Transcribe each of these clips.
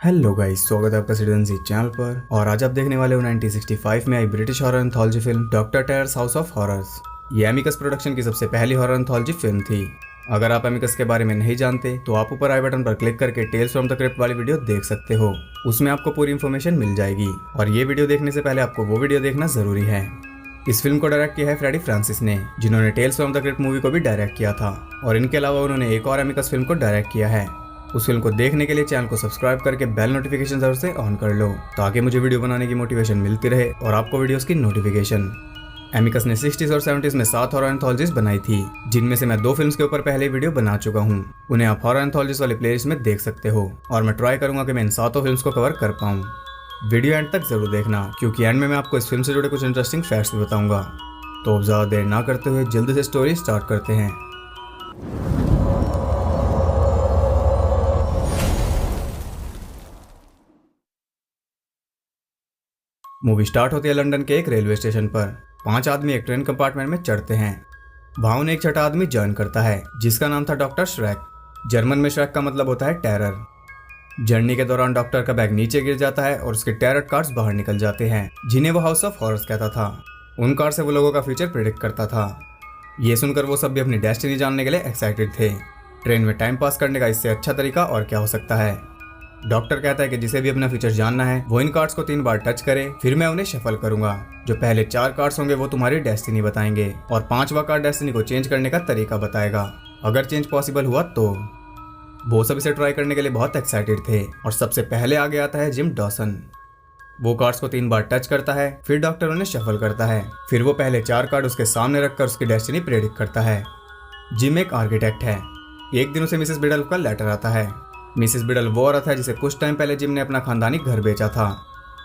Hello guys, स्वागत है आपका सिटीजन चैनल पर। और आज आप देखने वाले हो 1965 में आई British horror anthology film Doctor Terror's House of Horrors. ये एमिकस प्रोडक्शन की सबसे पहली हॉरर एंथोलॉजी फिल्म थी। अगर आप एमिकस के बारे में नहीं जानते तो आप ऊपर आई बटन पर क्लिक करके टेल्स फ्रॉम द क्रिप्ट वाली वीडियो देख सकते हो। उसमें आपको पूरी इन्फॉर्मेशन मिल जाएगी। और ये वीडियो देखने से पहले आपको वो वीडियो देखना जरूरी है। इस फिल्म को डायरेक्ट किया है फ्रेडी फ्रांसिस ने, जिन्होंने Tales from the Crypt movie को भी डायरेक्ट किया था। और इनके अलावा उन्होंने एक और एमिकस फिल्म को डायरेक्ट किया है। उस फिल्म को देखने के लिए चैनल को सब्सक्राइब करके बेल नोटिफिकेशन जरूर से ऑन कर लो, ताकि मुझे वीडियो बनाने की मोटिवेशन मिलती रहे और आपको वीडियोस की नोटिफिकेशन। एमिकस ने 60s और 70s में 7 हॉरर एंथोलॉजीज बनाई थी, जिनमें से मैं 2 फिल्म्स के ऊपर पहले वीडियो बना चुका हूँ। उन्हें आप हॉरर एंथोलॉजीज वाले प्लेलिस्ट में देख सकते हो। और मैं ट्राई करूंगा कि मैं इन 7 फिल्म्स को कवर कर पाऊँ। वीडियो एंड तक जरूर देखना, क्योंकि एंड में मैं आपको इस फिल्म से जुड़े कुछ इंटरेस्टिंग फैक्ट्स भी बताऊंगा। तो अब ज्यादा देर ना करते हुए जल्दी से स्टोरी स्टार्ट करते हैं। मूवी स्टार्ट होती है लंदन के एक रेलवे स्टेशन पर। 5 आदमी एक ट्रेन कंपार्टमेंट में चढ़ते हैं। वहां उन्हें एक छठा आदमी ज्वाइन करता है, जिसका नाम था डॉक्टर श्रेक। जर्मन में श्रेक का मतलब होता है टेरर। जर्नी के दौरान डॉक्टर का बैग नीचे गिर जाता है और उसके टेरर कार्ड्स बाहर निकल जाते हैं, जिन्हें वो हाउस ऑफ हॉरर्स कहता था। उन कार्ड से वो लोगों का फ्यूचर प्रिडिक्ट करता था। ये सुनकर वो सब भी अपनी डेस्टिनी जानने के लिए एक्साइटेड थे। ट्रेन में टाइम पास करने का इससे अच्छा तरीका और क्या हो सकता है। डॉक्टर कहता है कि जिसे भी अपना फ्यूचर जानना है वो इन कार्ड्स को 3 बार टच करे, फिर मैं उन्हें शफल करूंगा। जो पहले 4 कार्ड्स होंगे वो तुम्हारी डेस्टिनी बताएंगे और 5वां कार्ड डेस्टिनी को चेंज करने का तरीका बताएगा, अगर चेंज पॉसिबल हुआ तो। वो सब इसे ट्राई करने के लिए बहुत एक्साइटेड थे। और सबसे पहले आगे आता है जिम डॉसन। वो कार्ड्स को 3 बार टच करता है, फिर डॉक्टर उन्हें शफल करता है। फिर वो पहले 4 कार्ड उसके सामने रखकर उसकी डेस्टिनी प्रेडिक्ट करता है। जिम एक आर्किटेक्ट है। एक दिन उसे मिसेस बिडल का लेटर आता है। मिसेस बिडल वो औरत है जिसे कुछ टाइम पहले जिम ने अपना खानदानी घर बेचा था।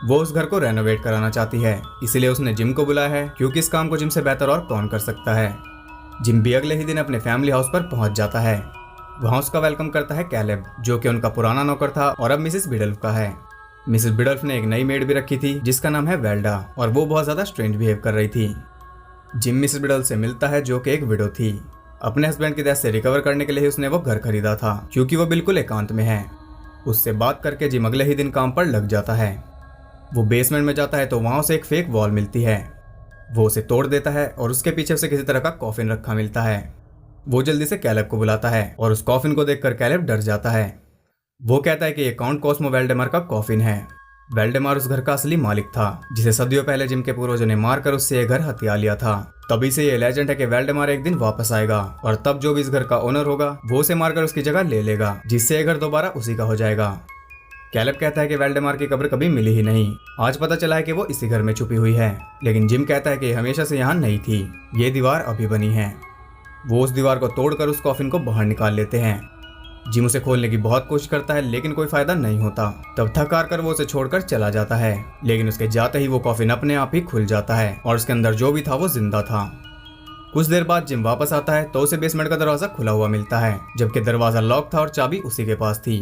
वो उस घर को रेनोवेट कराना चाहती है, इसलिए उसने जिम को बुलाया है, क्योंकि इस काम को जिम से बेहतर और कौन कर सकता है। जिम भी अगले ही दिन अपने फैमिली हाउस पर पहुंच जाता है। वहां उसका वेलकम करता है कैलेब, जो कि उनका पुराना नौकर था और अब मिसेस बिडल्फ का है। मिसेस बिडल्फ ने एक नई मेड भी रखी थी, जिसका नाम है वेल्डा, और वो बहुत ज्यादा स्ट्रेंज बिहेव कर रही थी। जिम मिसेस बिडल्फ से मिलता है, जो कि एक विडो थी। अपने हस्बैंड की डेथ से रिकवर करने के लिए उसने वो घर खरीदा था, क्योंकि वो बिल्कुल एकांत में है। उससे बात करके जिम अगले ही दिन काम पर लग जाता है। वो बेसमेंट में जाता है तो वहां उसे एक फेक वॉल मिलती है। वो उसे तोड़ देता है और उसके पीछे उसे किसी तरह का कॉफिन रखा मिलता है। वो जल्दी से कैलेब को बुलाता है और उस कॉफिन को देखकर कैलेब डर जाता है। वो कहता है कि ये काउंट कॉस्मो वेल्डेमार का कॉफिन है। वेल्डेमार उस घर का असली मालिक था, जिसे सदियों पहले जिम के पूर्वजों ने मारकर उससे ये घर हथिया लिया था। तभी से ये लेजेंड है कि वेल्डेमार एक दिन वापस आएगा और तब जो भी इस घर का ओनर होगा वो उसे मारकर उसकी जगह ले लेगा, जिससे ये घर दोबारा उसी का हो जाएगा। कैलेब कहता है कि वेल्डेमार की कब्र कभी मिली ही नहीं। आज पता चला है कि वो इसी घर में छुपी हुई है, लेकिन जिम कहता है कि हमेशा से यहाँ नहीं थी, ये दीवार अभी बनी है। वो उस दीवार को तोड़कर उस कॉफिन को बाहर निकाल लेते हैं। जिम उसे खोलने की बहुत कोशिश करता है, लेकिन कोई फायदा नहीं होता। तब थक हार कर वो उसे छोड़कर चला जाता है, लेकिन उसके जाते ही वो कॉफिन अपने आप ही खुल जाता है और उसके अंदर जो भी था वो जिंदा था। कुछ देर बाद जिम वापस आता है तो उसे बेसमेंट का दरवाजा खुला हुआ मिलता है, जबकि दरवाजा लॉक था और चाबी उसी के पास थी।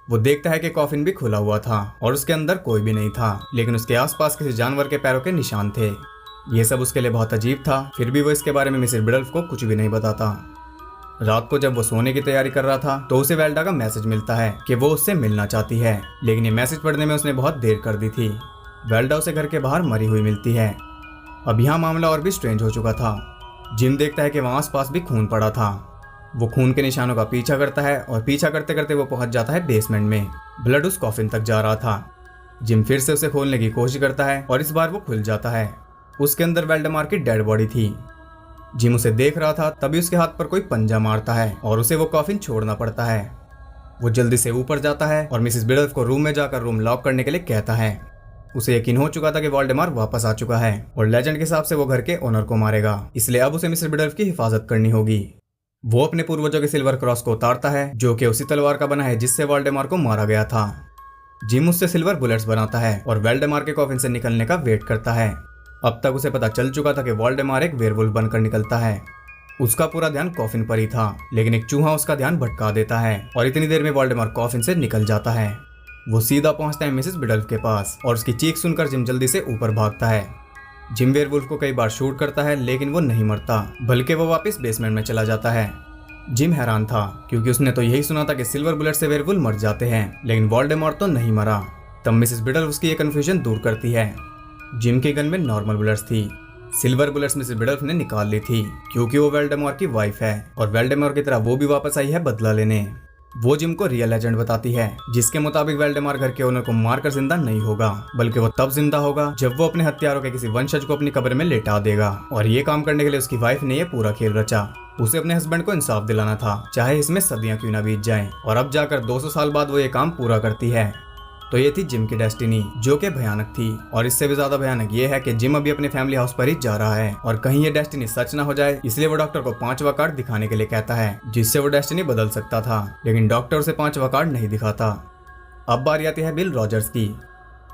वो देखता है कि कॉफिन भी खुला हुआ था और उसके अंदर कोई भी नहीं था, लेकिन उसके आसपास किसी जानवर के पैरों के निशान थे। ये सब उसके लिए बहुत अजीब था, फिर भी वो इसके बारे में मिसेस बिडल्फ को कुछ भी नहीं बताता। रात को जब वो सोने की तैयारी कर रहा था तो उसे वेल्डा का मैसेज मिलता है कि वो उससे मिलना चाहती है, लेकिन ये मैसेज पढ़ने में उसने बहुत देर कर दी थी। वेल्डा उसे घर के बाहर मरी हुई मिलती है। अब यहाँ मामला और भी स्ट्रेंज हो चुका था। जिम देखता है कि वहाँ आसपास भी खून पड़ा था। वो खून के निशानों का पीछा करता है और पीछा करते करते वो पहुंच जाता है बेसमेंट में। ब्लड उस कॉफिन तक जा रहा था। जिम फिर से उसे खोलने की कोशिश करता है और इस बार वो खुल जाता है। उसके अंदर वेल्डेमार की डेड बॉडी थी। जिम उसे देख रहा था, तभी उसके हाथ पर कोई पंजा मारता है और उसे वो कॉफिन छोड़ना पड़ता है। वो जल्दी से ऊपर जाता है और मिसेस बिडल्फ को रूम में जाकर रूम लॉक करने के लिए कहता है। उसे यकीन हो चुका था कि वोल्डेमार वापस आ चुका है और लेजेंड के हिसाब से वो घर के ओनर को मारेगा, इसलिए अब उसे मिसेस बिडल्फ की हिफाजत करनी होगी। वो अपने पूर्वजों के सिल्वर क्रॉस को उतारता है, जो कि उसी तलवार का बना है जिससे वोल्डेमार को मारा गया था। जिम उससे सिल्वर बुलेट्स बनाता है और वेल्डेमार के कॉफिन से निकलने का वेट करता है। अब तक उसे पता चल चुका था कि वोल्डेमार एक वेयरवुल्फ बनकर निकलता है। उसका पूरा ध्यान कॉफिन पर ही था, लेकिन एक चूहा उसका ध्यान भटका देता है और इतनी देर में वोल्डेमार कॉफिन से निकल जाता है। वो सीधा पहुंचता है मिसेस बिडल्फ के पास और उसकी चीख सुनकर जिम जल्दी से ऊपर भागता है। जिम वेयरवुल्फ को कई बार शूट करता है, लेकिन वो नहीं मरता, बल्कि वो वापस बेसमेंट में चला जाता है। जिम हैरान था क्योंकि उसने तो यही सुना था कि सिल्वर बुलेट से वेयरवुल्फ मर जाते हैं, लेकिन वोल्डेमॉर्ट तो नहीं मरा। तब मिसेस बिडल उसकी ये कंफ्यूजन दूर करती है। जिम के गन में नॉर्मल बुलेट्स थी, सिल्वर बुलेट्स मिसेस बिडल्फ ने निकाल ली थी क्योंकि वो वोल्डेमॉर्ट की वाइफ है और वोल्डेमॉर्ट की तरह वो भी वापस आई है बदला लेने। वो जिम को रियल एजेंट बताती है, जिसके मुताबिक वोल्डेमॉर्ट घर के ओनर को मारकर जिंदा नहीं होगा, बल्कि वो तब जिंदा होगा जब वो अपने हत्यारों के किसी वंशज को अपनी कब्र में लेटा देगा। और ये काम करने के लिए उसकी वाइफ ने ये पूरा खेल रचा। उसे अपने हस्बैंड को इंसाफ दिलाना था, चाहे इसमें सदियां क्यों ना बीत जाएं। और अब जाकर 200 साल बाद वो ये काम पूरा करती है। तो ये थी जिम की डेस्टिनी, जो कि भयानक थी। और इससे भी ज्यादा भयानक ये है कि जिम अभी अपने फैमिली हाउस पर ही जा रहा है और कहीं ये डेस्टिनी सच ना हो जाए, इसलिए वो डॉक्टर को 5वां कार्ड दिखाने के लिए कहता है, जिससे वो डेस्टिनी बदल सकता था। लेकिन डॉक्टर उसे 5वां कार्ड नहीं दिखाता। अब बारी आती है बिल रॉजर्स की।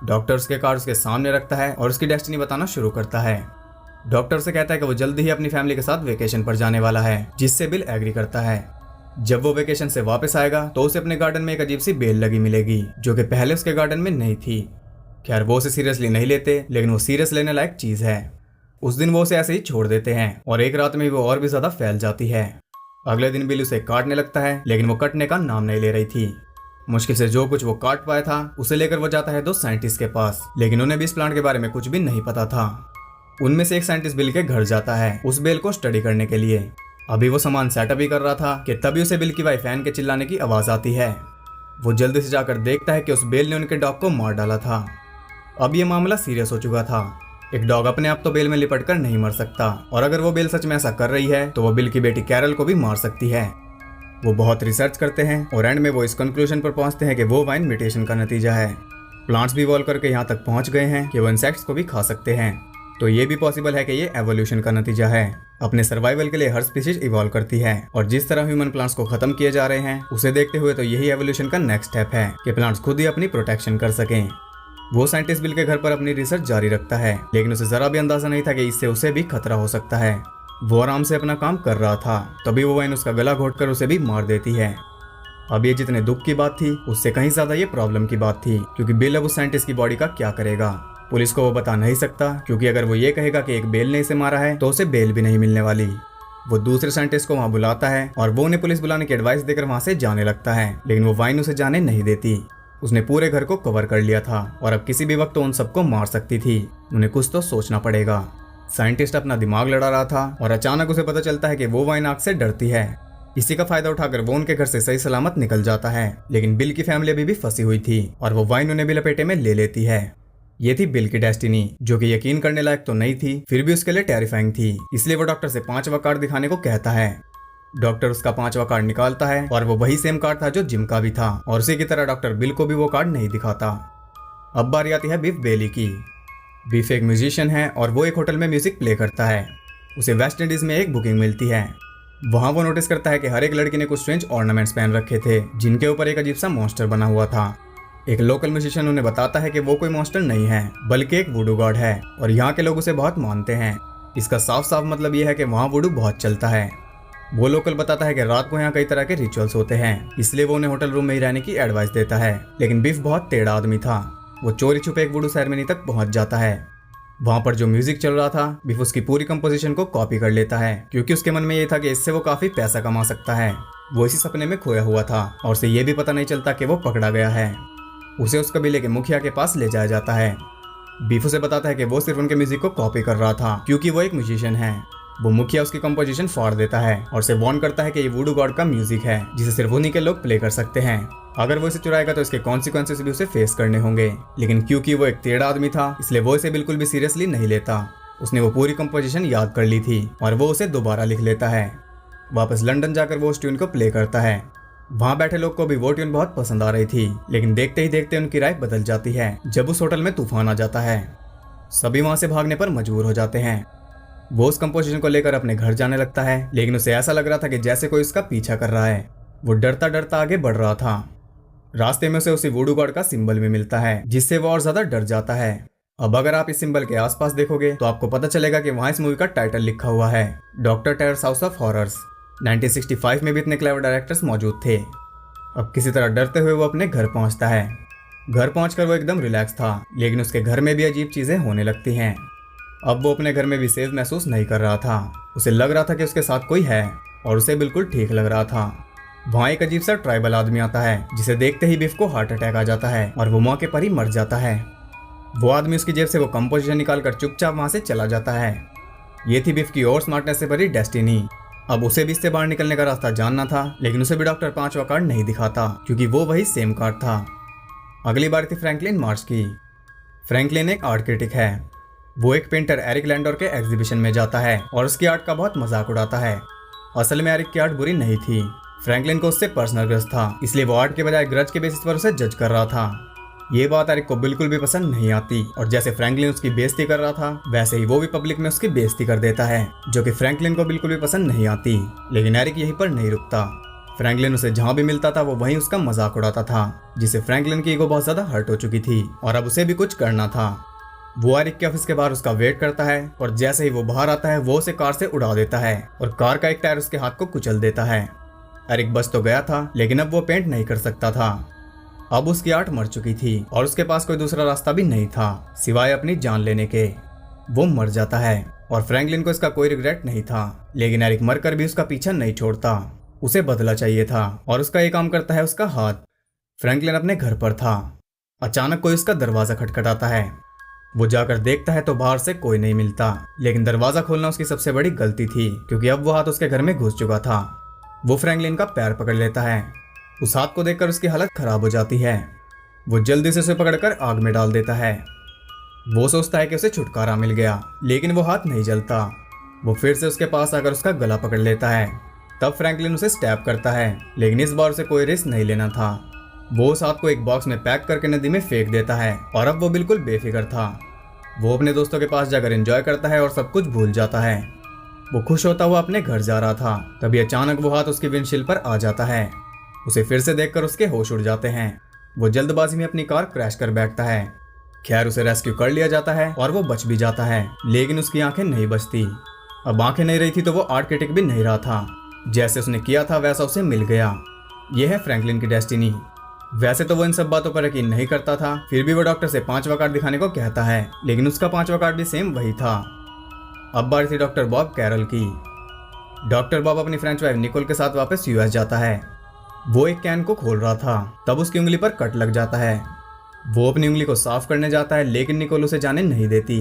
डॉक्टर उसके कार्ड उसके सामने रखता है और उसकी डेस्टिनी बताना शुरू करता है। डॉक्टर से कहता है कि वो जल्दी ही अपनी फैमिली के साथ वेकेशन पर जाने वाला है, जिससे बिल एग्री करता है। जब वो वेकेशन से वापस आएगा तो उसे अपने गार्डन में एक अजीब सी बेल लगी मिलेगी, जो कि पहले उसके गार्डन में नहीं थी। खैर वो उसे सीरियसली नहीं लेते, लेकिन वो सीरियस लेने लायक चीज है। उस दिन वो उसे ऐसे ही छोड़ देते हैं और एक रात में वो और भी ज्यादा फैल जाती है। अगले दिन बिल उसे काटने लगता है, लेकिन वो कटने का नाम नहीं ले रही थी। मुश्किल से जो कुछ वो काट पाया था उसे लेकर वो जाता है 2 साइंटिस्ट के पास, लेकिन उन्हें भी इस प्लांट के बारे में कुछ भी नहीं पता था। उनमें से एक साइंटिस्ट बिल के घर जाता है उस बेल को स्टडी करने के लिए। अभी वो सामान सेटअप ही कर रहा था कि तभी उसे बिल की वाइफ फैन के चिल्लाने की आवाज आती है। वो जल्दी से जाकर देखता है कि उस बेल ने उनके डॉग को मार डाला था। अब ये मामला सीरियस हो चुका था। एक डॉग अपने आप तो बेल में लिपट कर नहीं मर सकता, और अगर वो बेल सच में ऐसा कर रही है तो वो बिल की बेटी कैरल को भी मार सकती है। वो बहुत रिसर्च करते हैं और एंड में वो इस कंक्लूजन पर पहुंचते हैं कि वो वाइन म्यूटेशन का नतीजा है। प्लांट्स भी इवॉल्व करके यहाँ तक पहुंच गए हैं कि वो इंसेक्ट्स को भी खा सकते हैं। तो ये भी पॉसिबल है कि ये एवोल्यूशन का नतीजा है। अपने सर्वाइवल के लिए हर स्पीशीज इवॉल्व करती है, और जिस तरह ह्यूमन प्लांट्स को खत्म किए जा रहे हैं उसे देखते हुए तो यही एवोल्यूशन का नेक्स्ट स्टेप है कि प्लांट्स खुद ही अपनी प्रोटेक्शन कर सकें। वो साइंटिस्ट बिल के घर पर अपनी रिसर्च जारी रखता है, लेकिन उसे जरा भी अंदाजा नहीं था कि इससे उसे भी खतरा हो सकता है। वो आराम से अपना काम कर रहा था, तभी वो वाइन उसका गला घोटकर उसे भी मार देती है। अब ये जितने दुख की बात थी उससे कहीं ज्यादा ये प्रॉब्लम की बात थी, क्योंकि बिल अब उस साइंटिस्ट की बॉडी का क्या करेगा। पुलिस को वो बता नहीं सकता, क्योंकि अगर वो ये कहेगा कि एक बेल ने इसे मारा है तो उसे बेल भी नहीं मिलने वाली। वो दूसरे साइंटिस्ट को वहाँ बुलाता है और वो उन्हें पुलिस बुलाने की एडवाइस देकर वहाँ से जाने लगता है, लेकिन वो वाइन उसे जाने नहीं देती। उसने पूरे घर को कवर कर लिया था और अब किसी भी वक्त तो उन सबको मार सकती थी। उन्हें कुछ तो सोचना पड़ेगा। साइंटिस्ट अपना दिमाग लड़ा रहा था और अचानक उसे पता चलता है कि वो वाइन आग से डरती है। इसी का फायदा उठाकर वो उनके घर से सही सलामत निकल जाता है, लेकिन बिल की फैमिली अभी भी फंसी हुई थी और वो वाइन उन्हें भी लपेटे में ले लेती है। ये थी बिल की डेस्टिनी, जो कि यकीन करने लायक तो नहीं थी, फिर भी उसके लिए टेरिफाइंग थी। इसलिए वो डॉक्टर से 5वां कार्ड दिखाने को कहता है। डॉक्टर उसका 5वां कार्ड निकालता है और वो वही सेम कार्ड था जो जिम का भी था, और उसी की तरह डॉक्टर बिल को भी वो कार्ड नहीं दिखाता। अब बारी आती है बिफ बेली की। बिफ एक म्यूजिशियन है और वो एक होटल में म्यूजिक प्ले करता है। उसे वेस्ट इंडीज में एक बुकिंग मिलती है। वहाँ वो नोटिस करता है कि हर एक लड़की ने कुछ स्ट्रेंज ऑर्नामेंट्स पहन रखे थे, जिनके ऊपर एक अजीब सा मॉन्स्टर बना हुआ था। एक लोकल म्यूजिशियन उन्हें बताता है कि वो कोई मॉन्स्टर नहीं है, बल्कि एक वुडू गॉड है, और यहाँ के लोग उसे बहुत मानते हैं। इसका साफ साफ मतलब ये है कि वहाँ वुडू बहुत चलता है। वो लोकल बताता है कि रात को यहाँ कई तरह के रिचुअल्स होते हैं, इसलिए वो उन्हें होटल रूम में ही रहने की एडवाइस देता है। लेकिन बिफ बहुत टेढ़ा आदमी था। वो चोरी छुपे एक वुडू सेरेमनी तक पहुंच जाता है। वहाँ पर जो म्यूजिक चल रहा था, बिफ उसकी पूरी कंपोजिशन को कॉपी कर लेता है, क्योंकि उसके मन में ये था कि इससे वो काफी पैसा कमा सकता है। वो इसी सपने में खोया हुआ था और उसे ये भी पता नहीं चलता कि वो पकड़ा गया है। उसे उस कबीले के मुखिया के पास ले जाया जाता है। बीफ उसे बताता है कि वो सिर्फ उनके म्यूजिक को कॉपी कर रहा था, क्योंकि वो एक म्यूजिशियन है। वो मुखिया उसकी कंपोजिशन फाड़ देता है और उसे वार्न करता है कि ये वुडू गॉड का म्यूजिक है, जिसे सिर्फ उन्हीं के लोग प्ले कर सकते हैं। अगर वो इसे चुराएगा तो इसके कॉन्सिक्वेंसेस भी उसे फेस करने होंगे। लेकिन क्योंकि वो एक टेढ़ा आदमी था, इसलिए वो इसे बिल्कुल भी सीरियसली नहीं लेता। उसने वो पूरी कंपोजिशन याद कर ली थी और वो उसे दोबारा लिख लेता है। वापस लंदन जाकर वो उस ट्यून को प्ले करता है। वहाँ बैठे लोग को भी वो ट्यून बहुत पसंद आ रही थी, लेकिन देखते ही देखते उनकी राय बदल जाती है जब उस होटल में तूफान आ जाता है। सभी वहाँ से भागने पर मजबूर हो जाते हैं। वो उस कंपोजिशन को लेकर अपने घर जाने लगता है, लेकिन उसे ऐसा लग रहा था कि जैसे कोई उसका पीछा कर रहा है। वो डरता डरता आगे बढ़ रहा था। रास्ते में उसे उसी वुडू गॉड का सिंबल भी मिलता है, जिससे वो और ज्यादा डर जाता है। अब अगर आप इस सिंबल के आसपास देखोगे तो आपको पता चलेगा कि वहाँ इस मूवी का टाइटल लिखा हुआ है, doctor Terror's House of horrors. 1965 में भी इतने क्लेवर डायरेक्टर्स मौजूद थे। अब किसी तरह डरते हुए वो अपने घर पहुंचता है। घर पहुंचकर वो एकदम रिलैक्स था, लेकिन उसके घर में भी अजीब चीजें होने लगती हैं। अब वो अपने घर में भी सेफ महसूस नहीं कर रहा था। उसे लग रहा था कि उसके साथ कोई है। और उसे बिल्कुल ठीक लग रहा था। वहाँ एक अजीब सा ट्राइबल आदमी आता है जिसे देखते ही बिफ को हार्ट अटैक आ जाता है और वो मौके पर ही मर जाता है। वो आदमी उसकी जेब से वो कंपोजिशन निकालकर चुपचाप वहाँ से चला जाता है। ये थी बिफ की और स्मार्टनेस से भरी डेस्टिनी। अब उसे भी इससे बाहर निकलने का रास्ता जानना था, लेकिन उसे भी डॉक्टर 5वां कार्ड नहीं दिखाता क्योंकि वो वही सेम कार्ड था। अगली बार थी फ्रैंकलिन मार्च की। फ्रैंकलिन एक आर्ट क्रिटिक है। वो एक पेंटर एरिक लैंडोर के एग्जीबिशन में जाता है और उसकी आर्ट का बहुत मजाक उड़ाता है। असल में एरिक की आर्ट बुरी नहीं थी, फ्रैंकलिन को उससे पर्सनल ग्रज था, इसलिए वो आर्ट के बजाय ग्रज के बेसिस पर उसे जज कर रहा था। ये बात एरिक को बिल्कुल भी पसंद नहीं आती और जैसे फ्रैंकलिन उसकी बेइज्जती कर रहा था वैसे ही वो भी पब्लिक में उसकी बेइज्जती कर देता है, जो कि फ्रैंकलिन को बिल्कुल भी पसंद नहीं आती। लेकिन एरिक यहीं पर नहीं रुकता। फ्रैंकलिन उसे जहाँ भी मिलता था वो वहीं उसका मजाक उड़ाता था, जिससे फ्रैंकलिन की ईगो बहुत ज्यादा हर्ट हो चुकी थी और अब उसे भी कुछ करना था। वो एरिक के ऑफिस के बाहर उसका वेट करता है और जैसे ही वो बाहर आता है वो उसे कार से उड़ा देता है और कार का एक टायर उसके हाथ को कुचल देता है। एरिक बच तो गया था, लेकिन अब वो पेंट नहीं कर सकता था। अब उसकी आर्ट मर चुकी थी और उसके पास कोई दूसरा रास्ता भी नहीं था सिवाय अपनी जान लेने के। वो मर जाता है और फ्रैंकलिन को इसका कोई रिग्रेट नहीं था, लेकिन एरिक मरकर भी उसका पीछा नहीं छोड़ता। उसे बदला चाहिए था और उसका ये काम करता है उसका हाथ। फ्रैंकलिन अपने घर पर था। अचानक कोई उसका दरवाजा खटखटाता है। वो जाकर देखता है तो बाहर से कोई नहीं मिलता, लेकिन दरवाजा खोलना उसकी सबसे बड़ी गलती थी क्योंकि अब वो हाथ उसके घर में घुस चुका था। वो फ्रैंकलिन का पैर पकड़ लेता है। उस हाथ को देखकर उसकी हालत खराब हो जाती है। वो जल्दी से उसे पकड़कर आग में डाल देता है। वो सोचता है कि उसे छुटकारा मिल गया, लेकिन वो हाथ नहीं जलता। वो फिर से उसके पास आकर उसका गला पकड़ लेता है। तब फ्रैंकलिन उसे स्टैब करता है, लेकिन इस बार उसे कोई रिस्क नहीं लेना था। वो उस हाथ को एक बॉक्स में पैक करके नदी में फेंक देता है और अब वो बिल्कुल बेफिक्र था। वो अपने दोस्तों के पास जाकर एंजॉय करता है और सब कुछ भूल जाता है। वो खुश होता हुआ अपने घर जा रहा था, तभी अचानक वो हाथ उसकी विंडशील्ड पर आ जाता है। उसे फिर से देखकर उसके होश उड़ जाते हैं। वो जल्दबाजी में अपनी कार क्रैश कर बैठता है। खैर उसे रेस्क्यू कर लिया जाता है और वो बच भी जाता है, लेकिन उसकी आंखें नहीं बचती। अब आंखें नहीं रही थी तो वो आर्ट क्रिटिक भी नहीं रहा था। जैसे उसने किया था वैसा उसे मिल गया। यह है फ्रैंकलिन की डेस्टिनी। वैसे तो वो इन सब बातों पर यकीन नहीं करता था, फिर भी वो डॉक्टर से 5वां कार्ड दिखाने को कहता है, लेकिन उसका 5वां कार्ड भी सेम वही था। अब बारी थी डॉक्टर बॉब कैरल की। डॉक्टर बॉब अपनी फ्रेंच वाइफ निकोल के साथ वापस यूएस जाता है। वो एक कैन को खोल रहा था, तब उसकी उंगली पर कट लग जाता है। वो अपनी उंगली को साफ करने जाता है, लेकिन निकोल उसे जाने नहीं देती।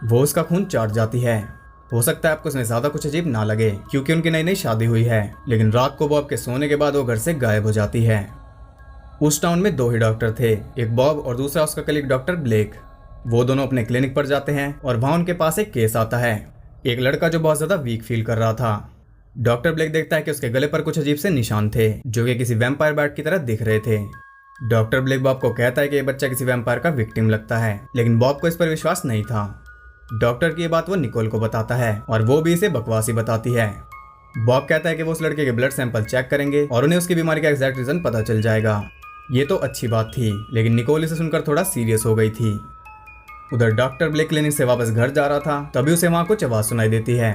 वो उसका खून चाट जाती है। हो सकता है आपको इसमें ज्यादा कुछ अजीब ना लगे क्योंकि उनकी नई नई शादी हुई है, लेकिन रात को बॉब के सोने के बाद वो घर से गायब हो जाती है। उस टाउन में 2 ही डॉक्टर थे, एक बॉब और दूसरा उसका कलीग डॉक्टर ब्लेक। वो दोनों अपने क्लिनिक पर जाते हैं और वहां उनके पास एक केस आता है, एक लड़का जो बहुत ज्यादा वीक फील कर रहा था। डॉक्टर ब्लेक देखता है कि उसके गले पर कुछ अजीब से निशान थे जो कि किसी वैम्पायर बैट की तरह दिख रहे थे। डॉक्टर ब्लेक बॉब को कहता है कि यह बच्चा किसी वैम्पायर का विक्टिम लगता है, लेकिन बॉब को इस पर विश्वास नहीं था। डॉक्टर की ये बात वो निकोल को बताता है और वो भी इसे बकवासी बताती है। बॉब कहता है कि वो उस लड़के के ब्लड सैंपल चेक करेंगे और उन्हें उसकी बीमारी का एग्जैक्ट रीजन पता चल जाएगा। ये तो अच्छी बात थी, लेकिन निकोल इसे सुनकर थोड़ा सीरियस हो गई थी। उधर डॉक्टर ब्लेक क्लिनिक से वापस घर जा रहा था, तभी उसे वहां कुछ आवाज सुनाई देती है।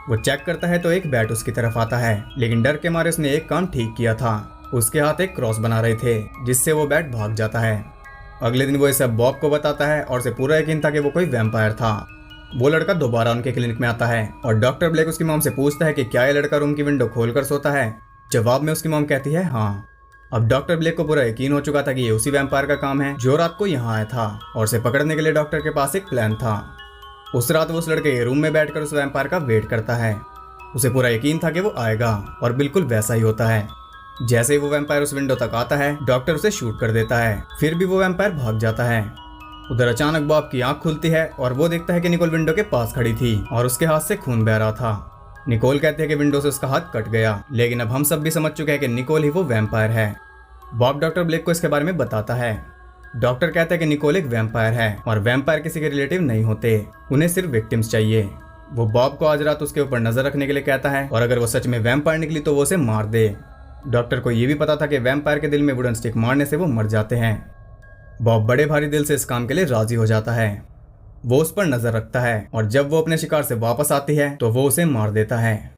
वो चेक करता है तो एक बैट उसकी तरफ आता है, लेकिन डर के मारे उसने एक काम ठीक किया था। उसके हाथ एक क्रॉस बना रहे थे, जिससे वो बैट भाग जाता है। अगले दिन वो ये सब बॉब को बताता है और उसे पूरा यकीन था कि वो कोई वैम्पायर था। वो लड़का दोबारा उनके क्लिनिक में आता है और डॉक्टर ब्लेक उसकी मॉम से पूछता है कि क्या ये लड़का रूम की विंडो खोलकर सोता है। जवाब में उसकी मॉम कहती है हाँ। अब डॉक्टर ब्लेक को पूरा यकीन हो चुका था कि ये उसी वैम्पायर का काम है जो रात को यहाँ आया था और उसे पकड़ने के लिए डॉक्टर के पास एक प्लान था। उस रात वो उस लड़के के रूम में बैठकर उस वैम्पायर का वेट करता है। उसे पूरा यकीन था कि वो आएगा और बिल्कुल वैसा ही होता है। जैसे ही वो वैम्पायर उस विंडो तक आता है, डॉक्टर उसे शूट कर देता है, फिर भी वो वैम्पायर भाग जाता है। उधर अचानक बॉब की आंख खुलती है और वो देखता है कि निकोल विंडो के पास खड़ी थी और उसके हाथ से खून बह रहा था। निकोल कहते हैं कि विंडो से उसका हाथ कट गया, लेकिन अब हम सब भी समझ चुके हैं कि निकोल ही वो वैम्पायर है। बॉब डॉक्टर ब्लेक को इसके बारे में बताता है। डॉक्टर कहता है कि निकोल एक वैम्पायर है और वैम्पायर किसी के रिलेटिव नहीं होते, उन्हें सिर्फ विक्टिम्स चाहिए। वो बॉब को आज रात उसके ऊपर नजर रखने के लिए कहता है और अगर वो सच में वैम्पायर निकली तो वो उसे मार दे। डॉक्टर को ये भी पता था कि वैम्पायर के दिल में वुडन स्टिक मारने से वो मर जाते हैं। बॉब बड़े भारी दिल से इस काम के लिए राजी हो जाता है। वो उस पर नजर रखता है और जब वो अपने शिकार से वापस आती है तो वो उसे मार देता है।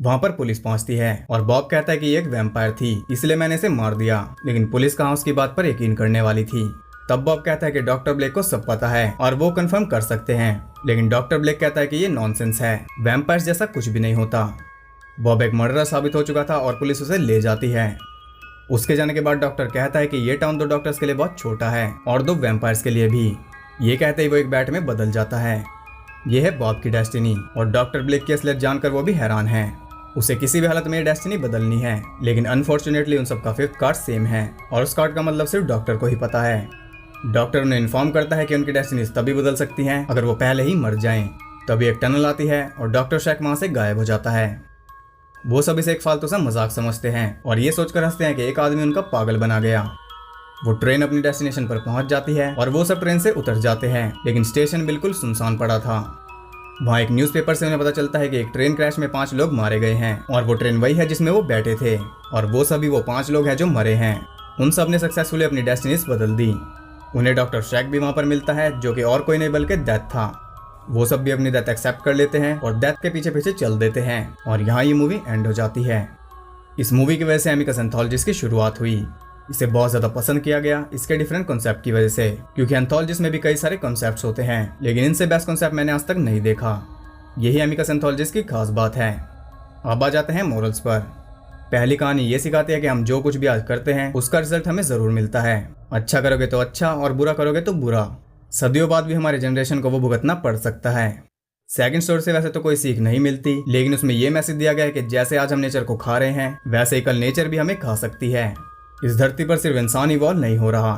वहां पर पुलिस पहुंचती है और बॉब कहता है कि ये एक वैम्पायर थी, इसलिए मैंने इसे मार दिया, लेकिन पुलिस कहाँ उसकी बात पर यकीन करने वाली थी। तब बॉब कहता है कि डॉक्टर ब्लेक को सब पता है और वो कंफर्म कर सकते हैं, लेकिन डॉक्टर ब्लेक कहता है कि ये नॉनसेंस है, वैम्पायर्स जैसा कुछ भी नहीं होता। बॉब एक मर्डरर साबित हो चुका था और पुलिस उसे ले जाती है। उसके जाने के बाद डॉक्टर कहता है कि ये टाउन 2 डॉक्टर्स के लिए बहुत छोटा है और 2 वैम्पायर्स के लिए भी। ये कहते ही वो एक बैट में बदल जाता है। ये है बॉब की डेस्टिनी और डॉक्टर ब्लेक की असलियत जानकर वो भी हैरान है। उसे किसी भी हालत में ये डेस्टिनी बदलनी है, लेकिन अनफॉर्चुनेटली उन सबका 5th कार्ड सेम है और उस कार्ड का मतलब सिर्फ डॉक्टर को ही पता है। डॉक्टर उन्हें इन्फॉर्म करता है कि उनकी डेस्टिनीज तभी बदल सकती हैं अगर वो पहले ही मर जाएं। तभी एक टनल आती है और डॉक्टर शेक वहां से गायब हो जाता है। वो सब इसे एक फालतू सा मजाक समझते हैं और ये सोचकर हंसते हैं कि एक आदमी उनका पागल बना गया। वो ट्रेन अपनी डेस्टिनेशन पर पहुंच जाती है और वो सब ट्रेन से उतर जाते हैं, लेकिन स्टेशन बिल्कुल सुनसान पड़ा था। वहाँ एक न्यूज़पेपर से उन्हें पता चलता है कि एक ट्रेन क्रैश में 5 लोग मारे गए हैं और वो ट्रेन वही है जिसमें वो बैठे थे और वो सभी वो 5 लोग हैं जो मरे हैं। उन सब ने सक्सेसफुली अपनी डेस्टिनीज बदल दी। उन्हें डॉक्टर शेक भी वहाँ पर मिलता है, जो कि और कोई नहीं बल्कि डेथ था। वो सब भी अपनी डेथ एक्सेप्ट कर लेते हैं और डेथ के पीछे पीछे चल देते हैं और यहाँ ये मूवी एंड हो जाती है। इस मूवी की वजह से एमिकस एंथोलॉजीज की शुरुआत हुई। इसे बहुत ज़्यादा पसंद किया गया इसके डिफरेंट कॉन्सेप्ट की वजह से, क्योंकि एंथोलॉजीज में भी कई सारे कॉन्सेप्ट्स होते हैं, लेकिन इनसे बेस्ट कॉन्सेप्ट मैंने आज तक नहीं देखा। यही एमिकस एंथोलॉजीज की खास बात है। अब आ जाते हैं मोरल्स पर। पहली कहानी ये सिखाती है कि हम जो कुछ भी आज करते हैं उसका रिजल्ट हमें ज़रूर मिलता है। अच्छा करोगे तो अच्छा और बुरा करोगे तो बुरा। सदियों बाद भी हमारे जनरेशन को वो भुगतना पड़ सकता है। सेकंड स्टोरी से वैसे तो कोई सीख नहीं मिलती, लेकिन उसमें यह मैसेज दिया गया है कि जैसे आज हम नेचर को खा रहे हैं वैसे ही कल नेचर भी हमें खा सकती है। इस धरती पर सिर्फ इंसान इवॉल्व नहीं हो रहा।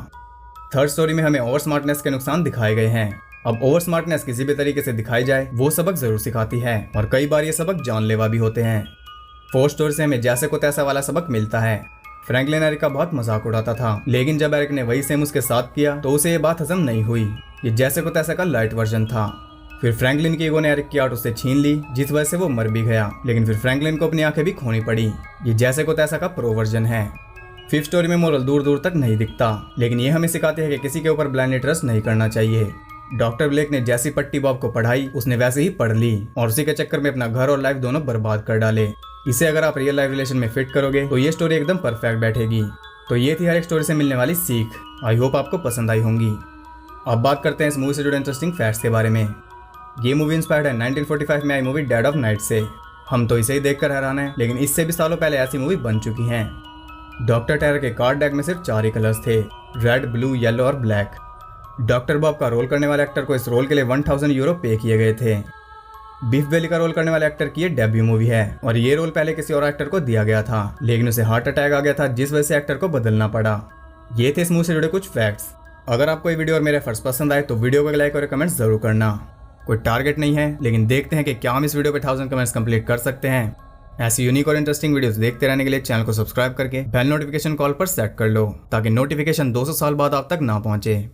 थर्ड स्टोरी में हमें ओवर स्मार्टनेस के नुकसान दिखाए गए हैं। अब ओवर स्मार्टनेस किसी भी तरीके से दिखाई जाए वो सबक जरूर सिखाती है और कई बार ये सबक जानलेवा भी होते हैं। फोर्थ स्टोरी से हमें जैसे को तैसा वाला सबक मिलता है। फ्रैंकलिन एरिक का बहुत मजाक उड़ाता था, लेकिन जब एरिक ने वही सेम उसके साथ किया तो उसे ये बात हजम नहीं हुई। ये जैसे को तैसा का लाइट वर्जन था। फिर फ्रैंकलिन की ईगो ने एरिक की आर्ट उससे छीन ली, जिस वजह से वो मर भी गया, लेकिन फिर फ्रैंकलिन को अपनी आंखें भी खोनी पड़ी। ये जैसे को तैसा का प्रो वर्जन है। फिफ्थ स्टोरी में मोरल दूर दूर तक नहीं दिखता, लेकिन ये हमें सिखाती है कि किसी के ऊपर ब्लाइंडली ट्रस्ट नहीं करना चाहिए। डॉक्टर ब्लेक ने जैसी पट्टी बॉब को पढ़ाई उसने वैसे ही पढ़ ली और उसी के चक्कर में अपना घर और लाइफ दोनों बर्बाद कर डाले। इसे अगर आप रियल लाइफ रिलेशन में फिट करोगे तो ये स्टोरी एकदम परफेक्ट बैठेगी। तो ये थी हर एक स्टोरी से मिलने वाली सीख। आई होप आपको पसंद आई होंगी। अब बात करते हैं इस मूवी से जुड़े इंटरेस्टिंग फैक्ट्स के बारे में। ये मूवी इंस्पायर्ड है 1945 में आई मूवी डेड ऑफ नाइट से। हम तो इसे ही देखकर हैरान हैं, लेकिन इससे भी सालों पहले ऐसी मूवी बन चुकी हैं। डॉक्टर टेरर के कार्ड डेक में सिर्फ 4 ही कलर्स थे, रेड, ब्लू, येलो और ब्लैक। डॉक्टर बॉब का रोल करने वाले एक्टर को इस रोल के लिए 1000 यूरो पे किए गए थे। बीफ बेली का रोल करने वाले एक्टर की ये डेब्यू मूवी है और ये रोल पहले किसी और एक्टर को दिया गया था, लेकिन उसे हार्ट अटैक आ गया था, जिस वजह से एक्टर को बदलना पड़ा। ये थे इस मूवी से जुड़े कुछ फैक्ट्स। अगर आपको ये वीडियो और मेरे फर्स्ट पसंद आए तो वीडियो को लाइक और कमेंट जरूर करना। कोई टारगेट नहीं है, लेकिन देखते हैं कि क्या हम इस वीडियो पे 1000 कमेंट्स कंप्लीट कर सकते हैं। ऐसी यूनिक और इंटरेस्टिंग वीडियोस देखते रहने के लिए चैनल को सब्सक्राइब करके बेल नोटिफिकेशन कॉल पर सेट कर लो, ताकि नोटिफिकेशन 200 साल बाद आप तक ना पहुंचे।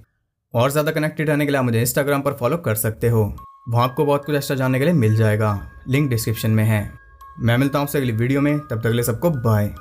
और ज़्यादा कनेक्टेड रहने के लिए मुझे इंस्टाग्राम पर फॉलो कर सकते हो, वहाँ आपको बहुत कुछ एक्स्ट्रा जानने के लिए मिल जाएगा। लिंक डिस्क्रिप्शन में है। मैं मिलता हूँ आपसे अगली वीडियो में, तब तक के लिए सबको बाय।